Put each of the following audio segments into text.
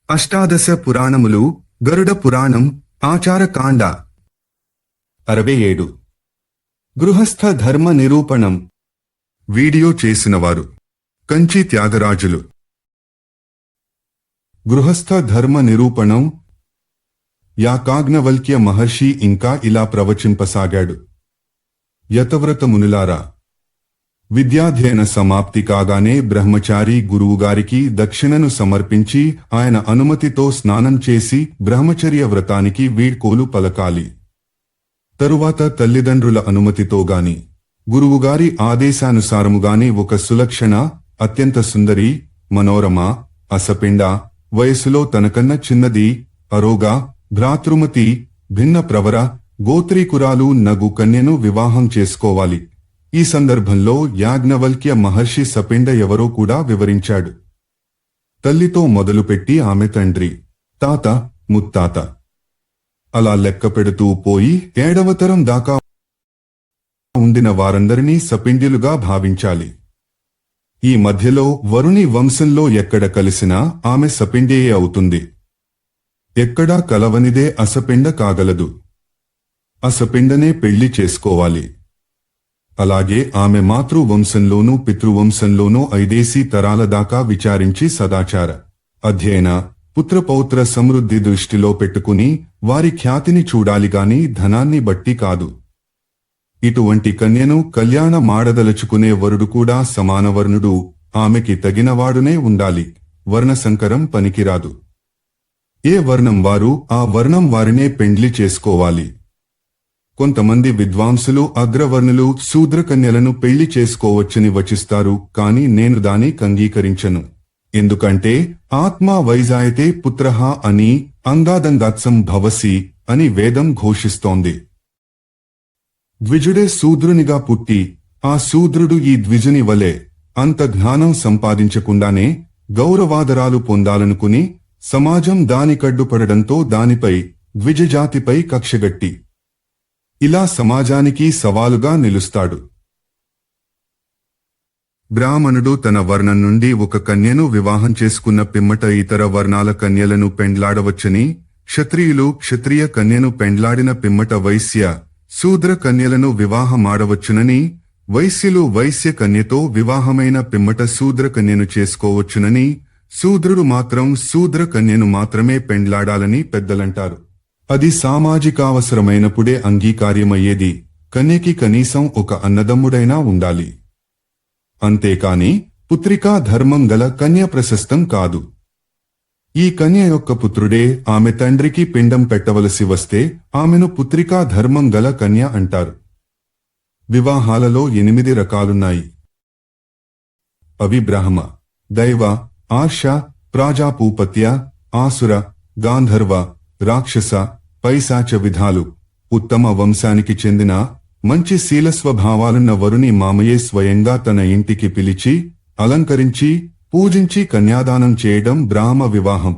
అష్టాదశ పురాణములు గరుడ పురాణం ఆచారకాండ 67 గృహస్థ ధర్మ నిరూపణం వీడియో చేసినవారు కంచి త్యాగరాజులు గృహస్థ ధర్మ నిరూపణం యాకాగ్నవల్క్య మహర్షి ఇంకా ఇలా ప్రవచింపసాగాడు. యతవ్రత మునులారా, విద్యాధ్యయన సమాప్తి కాగానే బ్రహ్మచారి గురువుగారికి దక్షిణను సమర్పించి ఆయన అనుమతితో స్నానం చేసి బ్రహ్మచర్య వ్రతానికి వీడ్కోలు పలకాలి. తరువాత తల్లిదండ్రుల అనుమతితోగాని గురువుగారి ఆదేశానుసారముగాని ఒక సులక్షణ, అత్యంత సుందరి, మనోరమ, అసపిండ, వయసులో తనకన్న చిన్నది, అరోగా, భ్రాతృమతి, భిన్న ప్రవర, గోత్రీకురాలు నగు కన్యను వివాహం చేసుకోవాలి. ఈ సందర్భంలో యాజ్ఞవల్క్య మహర్షి సపిండ ఎవరో కూడా వివరించాడు. తల్లితో మొదలుపెట్టి ఆమె తండ్రి, తాత, ముత్తాత అలా లెక్క పెడుతూ పోయి 7వ తరం దాకా ఉండిన వారందరినీ సపిండ్యులుగా భావించాలి. ఈ మధ్యలో వరుణి వంశంలో ఎక్కడ కలిసినా ఆమె సపిండేయే అవుతుంది. ఎక్కడా కలవనిదే అసపిండ కాగలదు. అసపిండనే పెళ్లి చేసుకోవాలి. అలాగే ఆమె మాతృవంశంలోనూ పితృవంశంలోనూ 5 తరాల దాకా విచారించి సదాచార, అధ్యయన, పుత్రపౌత్ర సమృద్ధి దృష్టిలో పెట్టుకుని వారి ఖ్యాతిని చూడాలిగాని ధనాన్ని బట్టి కాదు. ఇటువంటి కన్యను కళ్యాణ మాడదలుచుకునే వరుడు కూడా సమానవర్ణుడు, ఆమెకి తగినవాడునే ఉండాలి. వర్ణసంకరం పనికిరాదు. ఏ వర్ణం వారు ఆ వర్ణం వారినే పెండ్లి చేసుకోవాలి. కొంతమంది విద్వాంసులు అగ్రవర్ణులు శూద్రకన్యలను పెళ్లి చేసుకోవచ్చని వచిస్తారు. కాని నేను దాని అంగీకరించను. ఎందుకంటే ఆత్మా వైజాయతే పుత్రః అని అంగాదంగాత్సం భవసి అని వేదం ఘోషిస్తోంది. ద్విజుడే శూద్రునిగా పుట్టి ఆ శూద్రుడు ఈ ద్విజుని వలె అంత జ్ఞానం సంపాదించకుండానే గౌరవాదరాలు పొందాలనుకుని సమాజం దానికడ్డుపడడంతో దానిపై ద్విజజాతిపై కక్షగట్టి ఇలా సమాజానికి సవాలుగా నిలుస్తాడు. బ్రాహ్మణుడు తన వర్ణం నుండి ఒక కన్యను వివాహం చేసుకున్న పిమ్మట ఇతర వర్ణాల కన్యలను పెండ్లాడవచ్చని, క్షత్రియులు క్షత్రియ కన్యను పెండ్లాడిన పిమ్మట వైశ్య, శూద్ర కన్యలను వివాహమాడవచ్చునని, వైశ్యులు వైశ్య కన్యతో వివాహమైన పిమ్మట శూద్ర కన్యను చేసుకోవచ్చునని, శూద్రుడు మాత్రం శూద్ర కన్యను మాత్రమే పెండ్లాడాలని పెద్దలంటారు. అది సామాజికావసరమైనప్పుడే అంగీకార్యమయ్యేది. కన్యకి కనీసం ఒక అన్నదమ్ముడైనా ఉండాలి. అంతేకాని పుత్రికా ధర్మం గల కన్య ప్రశస్తం కాదు. ఈ కన్య యొక్క పుత్రుడే ఆమె తండ్రికి పిండం పెట్టవలసి వస్తే ఆమెను పుత్రికా ధర్మం గల కన్య అంటారు. వివాహాలలో 8 రకాలున్నాయి. అవి బ్రహ్మ, దైవ, ఆర్ష, ప్రాజాపూపత్య, ఆసుర, గాంధర్వ, రాక్షస, పైశాచ విధాలు. ఉత్తమ వంశానికి చెందిన మంచి శీలస్వభావాలున్న వరుని మామయే స్వయంగా తన ఇంటికి పిలిచి అలంకరించి పూజించి కన్యాదానం చేయడం బ్రాహ్మ వివాహం.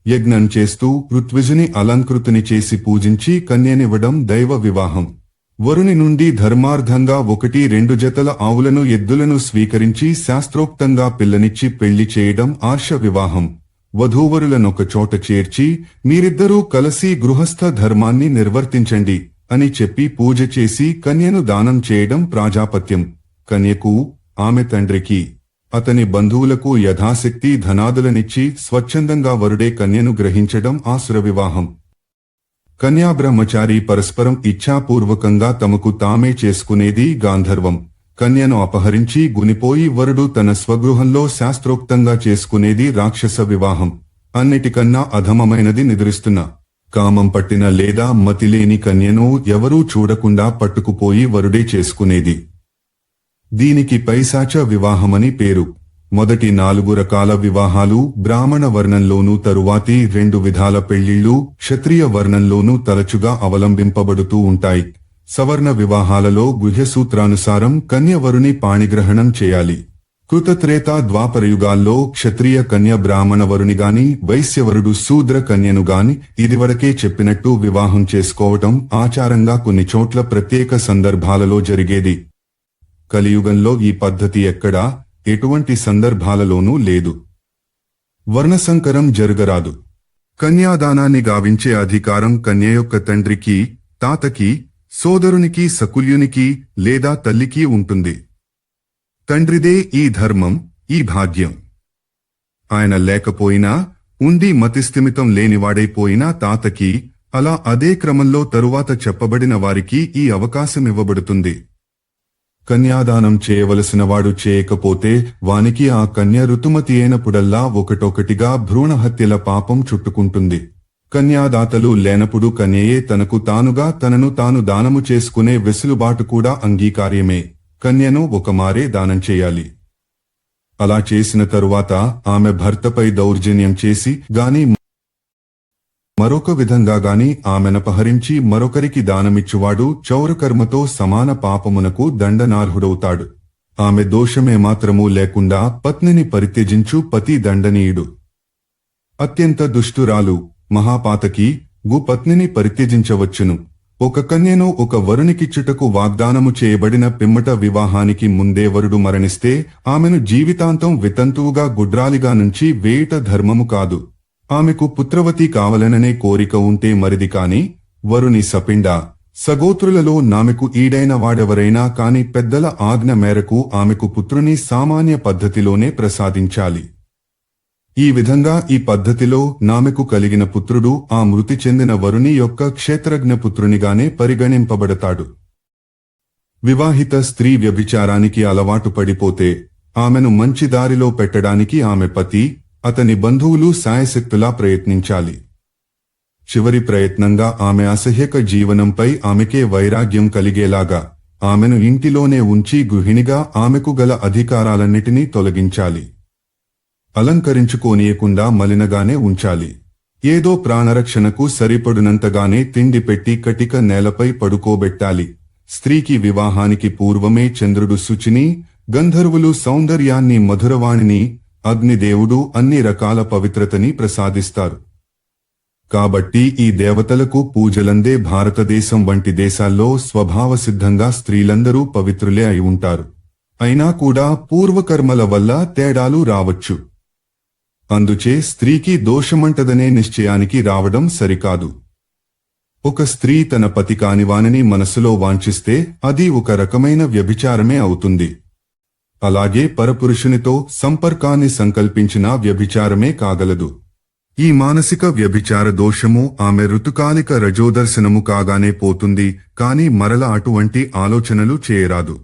యజ్ఞం చేస్తూ ఋత్విజుని అలంకృతుని చేసి పూజించి కన్యనివ్వడం దైవ వివాహం. వరుని నుండి ధర్మార్థంగా 1-2 జతల ఆవులను ఎద్దులను స్వీకరించి శాస్త్రోక్తంగా పిల్లనిచ్చి పెళ్లి చేయడం ఆర్ష వివాహం. వధూవరులనొక చోట చేర్చి మీరిద్దరూ కలసి గృహస్థ ధర్మాన్ని నిర్వర్తించండి అని చెప్పి పూజ చేసి కన్యను దానం చేయడం ప్రాజాపత్యం. కన్యకు, ఆమె తండ్రికి, అతని బంధువులకు యథాశక్తి ధనాదులనిచ్చి స్వచ్ఛందంగా వరుడే కన్యను గ్రహించడం ఆసుర వివాహం. కన్యా బ్రహ్మచారి పరస్పరం ఇచ్ఛాపూర్వకంగా తమకు తామే చేసుకునేది గాంధర్వం. కన్యను అపహరించి గునిపోయి వరుడు తన స్వగృహంలో శాస్త్రోక్తంగా చేసుకునేది రాక్షస వివాహం. అన్నిటికన్నా అధమమైనది నిద్రిస్తున్న, కామం పట్టిన లేదా మతిలేని కన్యను ఎవరూ చూడకుండా పట్టుకుపోయి వరుడే చేసుకునేది. దీనికి పైశాచ వివాహమని పేరు. మొదటి 4 రకాల వివాహాలు బ్రాహ్మణ వర్ణంలోనూ తరువాతి 2 విధాల పెళ్లిళ్లు క్షత్రియ వర్ణంలోనూ తరచుగా అవలంబింపబడుతూ ఉంటాయి. సవర్ణ వివాహాలలో గుహ్యసూత్రానుసారం కన్యవరుని పాణిగ్రహణం చేయాలి. కృతత్రేతా ద్వాపరయుగాల్లో క్షత్రియ కన్య బ్రాహ్మణ వరునిగాని వైశ్యవరుడు శూద్ర కన్యనుగాని ఇదివరకే చెప్పినట్టు వివాహం చేసుకోవటం ఆచారంగా కొన్ని చోట్ల ప్రత్యేక సందర్భాలలో జరిగేది. కలియుగంలో ఈ పద్ధతి ఎక్కడా, ఎటువంటి సందర్భాలలోనూ లేదు. వర్ణసంకరం జరగరాదు. కన్యాదానాన్ని గావించే అధికారం కన్య యొక్క తండ్రికి, తాతకి, సోదరునికి, సకుల్యునికి లేదా తల్లికి ఉంటుంది. తండ్రిదే ఈ ధర్మం, ఈ భాగ్యం. ఆయన లేకపోయినా, ఉండి మతిస్థిమితం లేనివాడైపోయినా తాతకి, అలా అదే క్రమంలో తరువాత చెప్పబడిన వారికి ఈ అవకాశమివ్వబడుతుంది. కన్యాదానం చేయవలసినవాడు చేయకపోతే వానికి ఆ కన్య ఋతుమతి అయినప్పుడల్లా ఒకటొకటిగా భ్రూణహత్యల పాపం చుట్టుకుంటుంది. కన్యాదాతలు లేనప్పుడు కన్యయే తనకు తానుగా తనను తాను దానము చేసుకునే వెసులుబాటు కూడా అంగీకార్యమే. కన్యను ఒకమారే దానం చేయాలి. అలా చేసిన తరువాత ఆమె భర్తపై దౌర్జన్యం చేసి గాని మరొక విధంగా గాని ఆమెనపహరించి మరొకరికి దానమిచ్చువాడు చౌరకర్మతో సమాన పాపమునకు దండనార్హుడవుతాడు. ఆమె దోషమే మాత్రమూ లేకుండా పత్నిని పరిత్యజించు పతి దండనీయుడు. అత్యంత దుష్టురాలు, మహాపాతకి పత్నిని పరిత్యజించవచ్చును. ఒక కన్యను ఒక వరునికిచ్చుటకు వాగ్దానము చేయబడిన పిమ్మట వివాహానికి ముందే వరుడు మరణిస్తే ఆమెను జీవితాంతం వితంతువుగా గుడ్రాలిగా నుంచి వేయుట ధర్మము కాదు. ఆమెకు పుత్రవతి కావలననే కోరిక ఉంటే మరిది కాని, వరుని సపిండ, సగోత్రులలో నామెకు ఈడైన వాడెవరైనా కాని పెద్దల ఆజ్ఞ మేరకు ఆమెకు పుత్రుని సామాన్య పద్ధతిలోనే ప్రసాదించాలి. ఈ విధంగా ఈ పద్ధతిలో నామెకు కలిగిన పుత్రుడు ఆ మృతి చెందిన వరుని యొక్క క్షేత్రజ్ఞ పుత్రునిగానే పరిగణింపబడతాడు. వివాహిత స్త్రీ వ్యభిచారానికి అలవాటు పడిపోతే ఆమెను మంచి దారిలో పెట్టడానికి ఆమె పతి, అతని బంధువులు శాయశక్తులా ప్రయత్నించాలి. చివరి ప్రయత్నంగా ఆమె అసహ్యక జీవనంపై ఆమెకే వైరాగ్యం కలిగేలాగా ఆమెను ఇంటిలోనే ఉంచి గృహిణిగా ఆమెకు గల అధికారాలన్నిటినీ తొలగించాలి. అలంకరించుకోనీయకుండా మలినగానే ఉంచాలి. ఏదో ప్రాణరక్షణకు సరిపడునంతగానే తిండి పెట్టి కటిక నేలపై పడుకోబెట్టాలి. స్త్రీకి వివాహానికి పూర్వమే చంద్రుడు శుచిని, గంధర్వులు సౌందర్యాన్ని, మధురవాణిని, అగ్నిదేవుడు అన్ని రకాల పవిత్రతని ప్రసాదిస్తారు. కాబట్టి ఈ దేవతలకు పూజలందే భారతదేశం వంటి దేశాల్లో స్వభావసిద్ధంగా స్త్రీలందరూ పవిత్రులే అయి ఉంటారు. అయినా కూడా పూర్వకర్మల వల్ల తేడాలు రావచ్చు. అందుచే స్త్రీకి దోషమంటదనే నిశ్చయానికి రావడం సరికాదు. ఒక స్త్రీ తన పతి కానివానిని మనసులో వాంఛిస్తే అది ఒక రకమైన వ్యభిచారమే అవుతుంది. అలాగే పరపురుషునితో సంపర్కాన్ని సంకల్పించిన వ్యభిచారమే కాగలదు. ఈ మానసిక వ్యభిచార దోషము ఆమె ఋతుకాలిక రజోదర్శనము కాగానే పోతుంది, కాని మరల అటువంటి ఆలోచనలు చేయరాదు.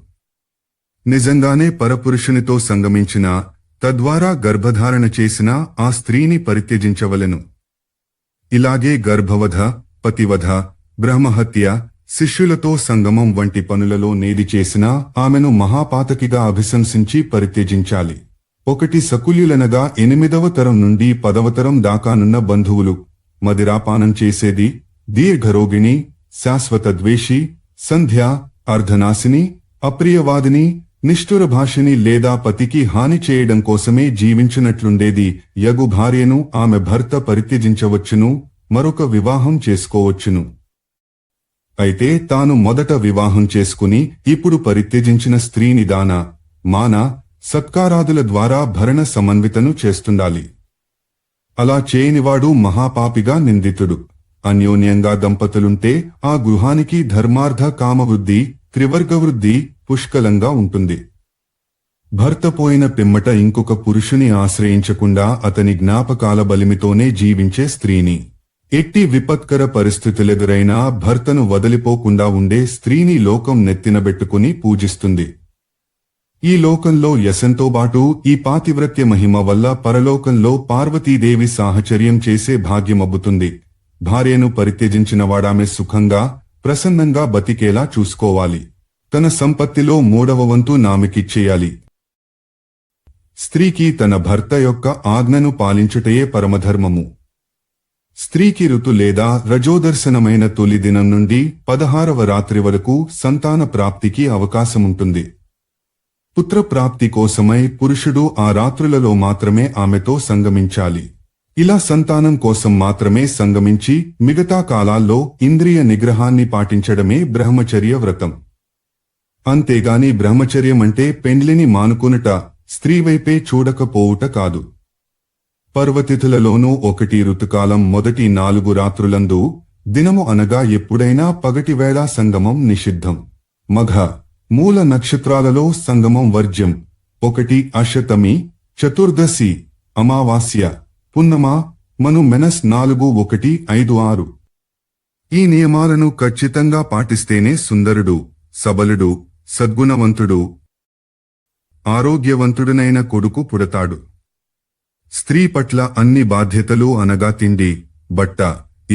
నిజంగానే పరపురుషునితో సంగమించిన, తద్వారా గర్భధారణ చేసిన ఆ స్త్రీని పరిత్యజించవలెను. ఇలాగే గర్భవధ, పతివధ, బ్రహ్మహత్య, శిష్యులతో సంగమం వంటి పనులలో నేది చేసినా ఆమెను మహాపాతకిగా అభిశంసించి పరిత్యజించాలి. 1 సకుల్యులనగా 8వ తరం నుండి 10వ తరం దాకానున్న బంధువులు, మదిరాపానం చేసేది, దీర్ఘరోగిణి, శాశ్వత ద్వేషి, సంధ్య, అర్ధనాశిని, అప్రియవాదిని, నిష్ఠురభాషిని లేదా పతికి హాని చేయడం కోసమే జీవించినట్లుండేది యగు భార్యను ఆమె భర్త పరిత్యజించవచ్చును, మరొక వివాహం చేసుకోవచ్చును. అయితే తాను మొదట వివాహం చేసుకుని ఇప్పుడు పరిత్యజించిన స్త్రీని దాన, మాన, సత్కారాదుల ద్వారా భరణ సమన్వితను చేస్తుండాలి. అలా చేయనివాడు మహాపాపిగా నిందితుడు. అన్యోన్యంగా దంపతులుంటే ఆ గృహానికి ధర్మార్థ కామవృద్ధి, త్రివర్గవృద్ధి పుష్కలంగా ఉంటుంది. భర్త పోయిన పిమ్మట ఇంకొక పురుషుని ఆశ్రయించకుండా అతని జ్ఞాపకాల బలిమితోనే జీవించే స్త్రీని, ఎట్టి విపత్కర పరిస్థితులెదురైనా భర్తను వదిలిపోకుండా ఉండే స్త్రీని లోకం నెత్తినబెట్టుకుని పూజిస్తుంది. ఈ లోకంలో యశంతోబాటు ఈ పాతివ్రత్య మహిమ వల్ల పరలోకంలో పార్వతీదేవి సాహచర్యం చేసే భాగ్యమబ్బుతుంది. భార్యను పరిత్యజించినవాడామె సుఖంగా, ప్రసన్నంగా బతికేలా చూసుకోవాలి. తన సంపత్తిలో 3వ వంతు నామెకిచ్చేయాలి. స్త్రీకి తన భర్త యొక్క ఆజ్ఞను పాలించుటయే పరమధర్మము. స్త్రీకి ఋతు లేదా రజోదర్శనమైన తొలి దినం నుండి 16వ రాత్రి వరకు సంతాన ప్రాప్తికి అవకాశముంటుంది. పుత్రప్రాప్తి కోసమై పురుషుడు ఆ రాత్రులలో మాత్రమే ఆమెతో సంగమించాలి. ఇలా సంతానం కోసం మాత్రమే సంగమించి మిగతా కాలాల్లో ఇంద్రియ నిగ్రహాన్ని పాటించడమే బ్రహ్మచర్య వ్రతం. అంతేగాని బ్రహ్మచర్యమంటే పెండ్లిని మానుకొనుట, స్త్రీవైపే చూడకపోవుట కాదు. పర్వతిథులలోనూ 1 ఋతుకాలం మొదటి 4 రాత్రులందు దినము అనగా ఎప్పుడైనా పగటివేళ సంగమం నిషిద్ధం. మఘ మూల నక్షత్రాలలో సంగమం వర్జ్యం. 1 అషతమి, చతుర్దశి, అమావాస్య, పున్నమ, మను -4 1 5 6. ఈ నియమాలను ఖచ్చితంగా పాటిస్తేనే సుందరుడు, సబలుడు, సద్గుణవంతుడు, ఆరోగ్యవంతుడునైన కొడుకు పుడతాడు. స్త్రీ పట్ల అన్ని బాధ్యతలు అనగా తిండి, బట్ట,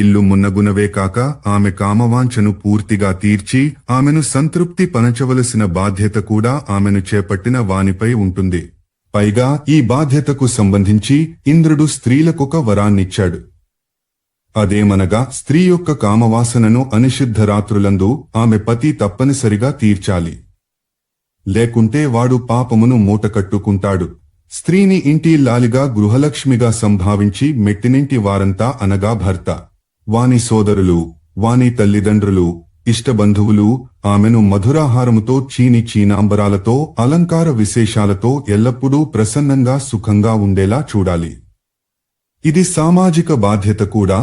ఇల్లు మున్నగునవే కాక ఆమె కామవాంఛను పూర్తిగా తీర్చి ఆమెను సంతృప్తి పనచవలసిన బాధ్యత కూడా ఆమెను చేపట్టిన వానిపై ఉంటుంది. పైగా ఈ బాధ్యతకు సంబంధించి ఇంద్రుడు స్త్రీలకొక వరాన్నిచ్చాడు. అదేమనగా స్త్రీ యొక్క కామవాసనను అనిషిద్ధ రాత్రులందు ఆమె పతి తప్పనిసరిగా తీర్చాలి. లేకుంటే వాడు పాపమును మూటకట్టుకుంటాడు. స్త్రీని ఇంటిల్లాలిగా గృహలక్ష్మిగా సంభావించి మెట్టినింటి వారంతా అనగా భర్త, వాని సోదరులు, వాని తల్లిదండ్రులు, ఇష్టబంధువులు ఆమెను మధురాహారముతో చీనాంబరాలతో అలంకార విశేషాలతో ఎల్లప్పుడూ ప్రసన్నంగా సుఖంగా ఉండేలా చూడాలి. ఇది సామాజిక బాధ్యత కూడా.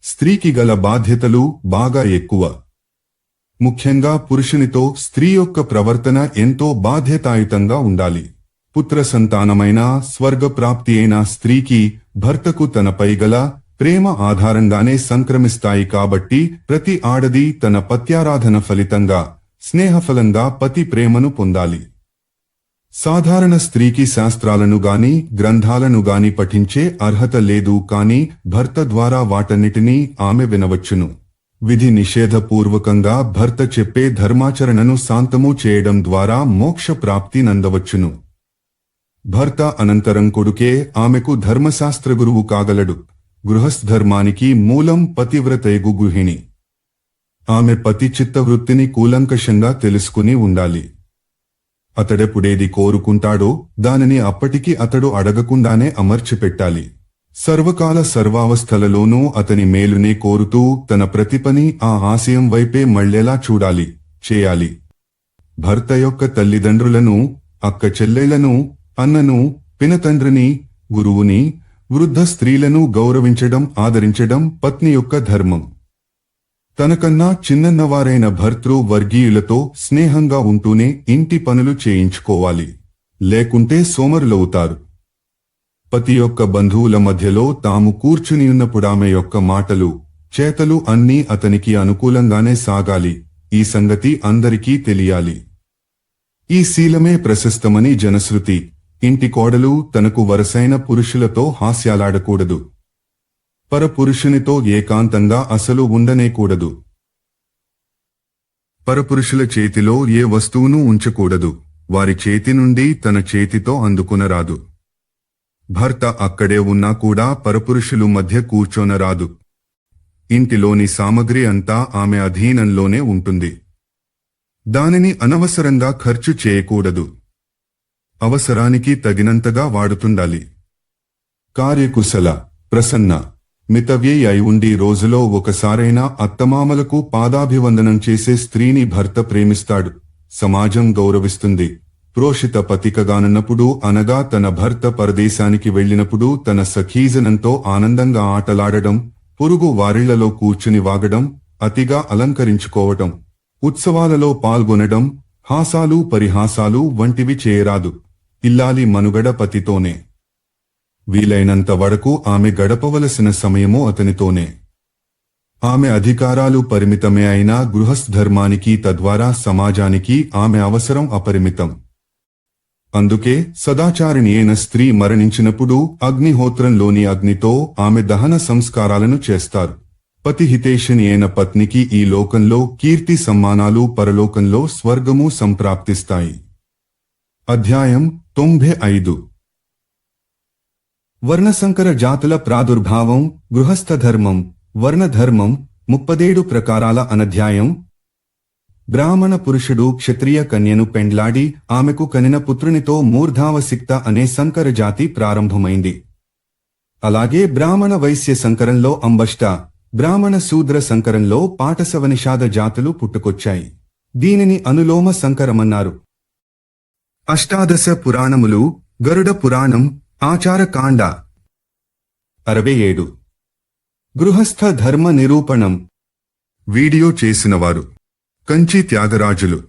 స్త్రీకి గల బాధ్యతలు బాగా ఎక్కువ. ముఖ్యంగా పురుషునితో స్త్రీ యొక్క ప్రవర్తన ఎంతో బాధ్యతాయుతంగా ఉండాలి. పుత్ర సంతానమైన స్వర్గప్రాప్తి అయిన స్త్రీకి భర్తకు తనపై గల ప్రేమ ఆధారంగానే సంక్రమిస్తాయి. కాబట్టి ప్రతి ఆడది తన పత్యారాధన ఫలితంగా స్నేహఫలంగా పతి ప్రేమను పొందాలి. సాధారణ స్త్రీకి శాస్త్రాలను గాని గ్రంథాలను గాని పఠించే అర్హత లేదు. కాని భర్త ద్వారా వాటన్నిటినీ ఆమె వినవచ్చును. విధి నిషేధపూర్వకంగా భర్త చెప్పే ధర్మాచరణను శాంతము చేయడం ద్వారా మోక్ష ప్రాప్తి నందవచ్చును. భర్త అనంతరం కొడుకే ఆమెకు ధర్మశాస్త్ర గురువు కాగలడు. గృహస్థధర్మానికి మూలం పతివ్రతయగు గృహిణి. ఆమె పతి చిత్తవృత్తిని కూలంకషంగా తెలుసుకుని ఉండాలి. అతడెప్పుడేది కోరుకుంటాడో దానిని అప్పటికి అతడు అడగకుండానే అమర్చిపెట్టాలి. సర్వకాల సర్వావస్థలలోనూ అతని మేలునే కోరుతూ తన ప్రతిపని ఆ ఆశయం వైపే మళ్లేలా చూడాలి, చేయాలి. భర్త యొక్క తల్లిదండ్రులను, అక్క చెల్లెళ్లను, అన్నను, పినతండ్రిని, గురువుని, వృద్ధ స్త్రీలను గౌరవించడం, ఆదరించడం పత్ని యొక్క ధర్మం. తనకన్నా చిన్నన్నవారైన భర్తృ వర్గీయులతో స్నేహంగా ఉంటూనే ఇంటి పనులు చేయించుకోవాలి. లేకుంటే సోమరులవుతారు. పతి యొక్క బంధువుల మధ్యలో తాము కూర్చునియున్నప్పుడామె యొక్క మాటలు, చేతలు అన్నీ అతనికి అనుకూలంగానే సాగాలి. ఈ సంగతి అందరికీ తెలియాలి. ఈ శీలమే ప్రశస్తమని జనశ్రుతి. ఇంటి కోడలు తనకు వరసైన పురుషులతో హాస్యాలాడకూడదు. పరపురుషునితో ఏకాంతంగా అసలు ఉండనేకూడదు. పరపురుషుల చేతిలో ఏ వస్తువును ఉంచకూడదు. వారి చేతి నుండి తన చేతితో అందుకునరాదు. భర్త అక్కడే ఉన్నా కూడా పరపురుషులు మధ్య కూర్చోనరాదు. ఇంటిలోని సామగ్రి అంతా ఆమె అధీనంలోనే ఉంటుంది. దానిని అనవసరంగా ఖర్చు చేయకూడదు. అవసరానికి తగినంతగా వాడుతుండాలి. కార్యకుశల, ప్రసన్న, మితవ్యయి అయి ఉండి రోజులో ఒకసారైనా అత్తమామలకు పాదాభివందనం చేసే స్త్రీని భర్త ప్రేమిస్తాడు. సమాజం గౌరవిస్తుంది. ప్రోషిత పతికగానున్నప్పుడు అనగా తన భర్త పరదేశానికి వెళ్లినప్పుడు తన సఖీజనంతో ఆనందంగా ఆటలాడడం, పొరుగు వారిళ్లలో కూర్చుని వాగడం, అతిగా అలంకరించుకోవటం, ఉత్సవాలలో పాల్గొనడం, హాసాలు పరిహాసాలు వంటివి చేయరాదు. ఇల్లాలి మనుగడ పతితోనే. వీలైనంత వరకు ఆమె గడపవలసిన సమయమూ అతనితోనే. ఆమె అధికారాలు పరిమితమే అయినా గృహస్థధర్మానికి తద్వారా సమాజానికి ఆమె అవసరం అపరిమితం. అందుకే సదాచారిణి అయిన స్త్రీ మరణించినప్పుడు అగ్నిహోత్రంలోని అగ్నితో ఆమె దహన సంస్కారాలను చేస్తారు. పతిహితేషిణి అయిన పత్నికి ఈ లోకంలో కీర్తి సమ్మానాలు, పరలోకంలో స్వర్గము సంప్రాప్తిస్తాయి. అధ్యాయం 95. వర్ణసంకర జాతుల ప్రాదుర్భావం, గృహస్థధర్మం, వర్ణధర్మం, 37 ప్రకారాల అనధ్యాయం. బ్రాహ్మణ పురుషుడు క్షత్రియ కన్యను పెండ్లాడి ఆమెకు కనిన పుత్రునితో మూర్ధావసిక్త అనే సంకర జాతి ప్రారంభమైంది. అలాగే బ్రాహ్మణ వైశ్య సంకరంలో అంబష్ట, బ్రాహ్మణ శూద్ర సంకరంలో పాటసవనిషాద జాతులు పుట్టుకొచ్చాయి. దీనిని అనులోమ సంకరమన్నారు. అష్టాదశ పురాణములు, గరుడ పురాణం, ఆచారకాండ 67 గృహస్థ ధర్మ నిరూపణం వీడియో చేసినవారు కంచి త్యాగరాజులు